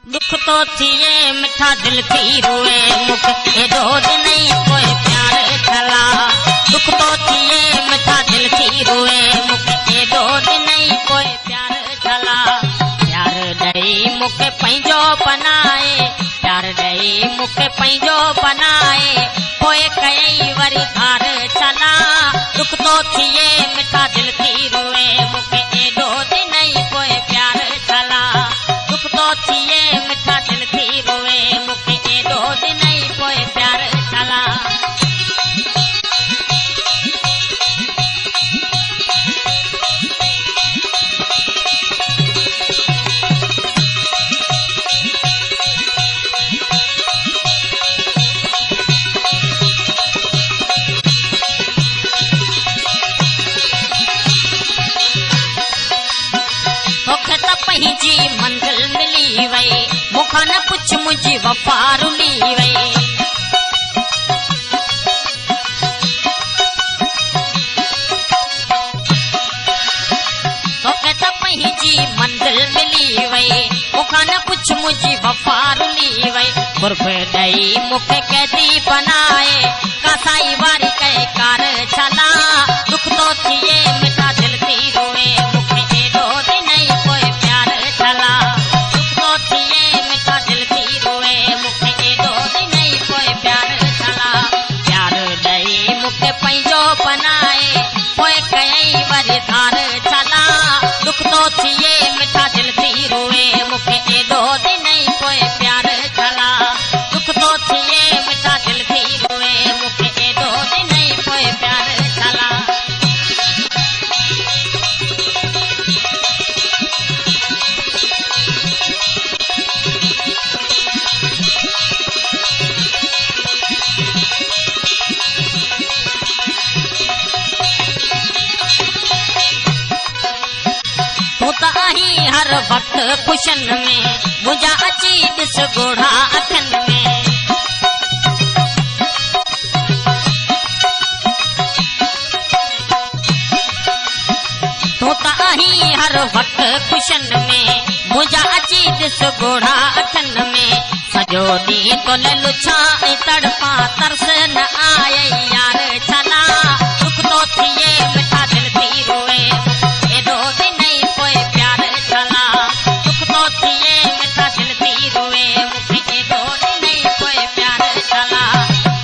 दुख तो थिए मिठा दिल थी रोए मुख एडो नहीं कोई प्यार छला। दुख तो थिए मिठा दिल थी रोए मुख एडो नहीं कोई प्यार छला। प्यार दई मुख पंहिंजो बनाए, प्यार दई मुख पंहिंजो बनाए, कोई कई वरी धार छला। दुख तो थिए मिठा दिल थी रोए मुख एडो नहीं कोई प्यार छला। दुख तो थिए मिठा दिल थी रोए मुख एडो नहीं कोई प्यार छला। पंहिंजी मंजिल मिली वई, मूंखां न पुछ मुंहिंजी वफ़ा रुली वई। तोखे त पंहिंजी मंजिल मिली वई, मूंखां न पुछ मुंहिंजी वफ़ा रुली वई। कुर्ब ॾेई मूंखे कैदी बनाए, कसाई वारी कए कार छला। दुख तो थिए मिठा दिल थी रोए मूंखे एडो नहीं कोई प्यार छला। दुख तो थिए मिठा दिल थी रोए मूंखे एडो नहीं कोई प्यार छला। प्यार ॾेई मूंखे पंहिंजो बनाए, पोइ कयई वरी धार छला। दुख तो थिए मिठा दिल थी रोए मूंखे एडो नहीं कोई प्यार छला। दुख तो थिए मिठा दिल थी रोए मूंखे एडो नहीं कोई प्यार छला। तूं त आहीं हर वक़्तु ख़ुशियुनि में, मुंहिंजा अची ॾिस ॻोढ़ा अखियुनि में। तूं त आहीं हर वक़्तु ख़ुशियुनि में, मुंहिंजा अची ॾिस ॻोढ़ा अखियुनि में। सॼो ॾींहुं तोले लुछा ऐं तड़पा, तरस न आए यार छला। दुख तो थिए मिठा दिल थी रोए एडो नहीं कोई प्यार छला। दुख तो थिए मिठा दिल थी रोए मूंखे एडो नहीं कोई प्यार छला।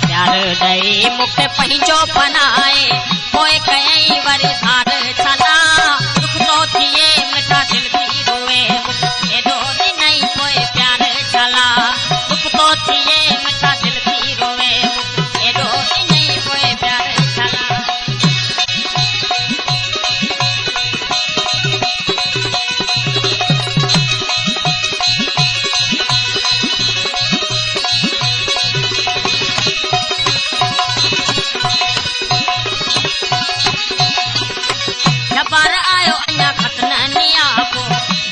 प्यार ॾेई मूंखे पंहिंजो बनाए, पोइ कयई वरी धार छला। दुख तो थिए मिठा दिल थी रोए मूंखे एडो नहीं कोई प्यार छला। दुख तो थिए मिठा दिल थी रोए मूंखे एडो नहीं कोई प्यार छला। जबार आयो अञा खत न नियाबो,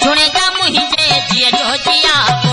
झुणे जा मुंहिंजे जीअ जो जियाबो।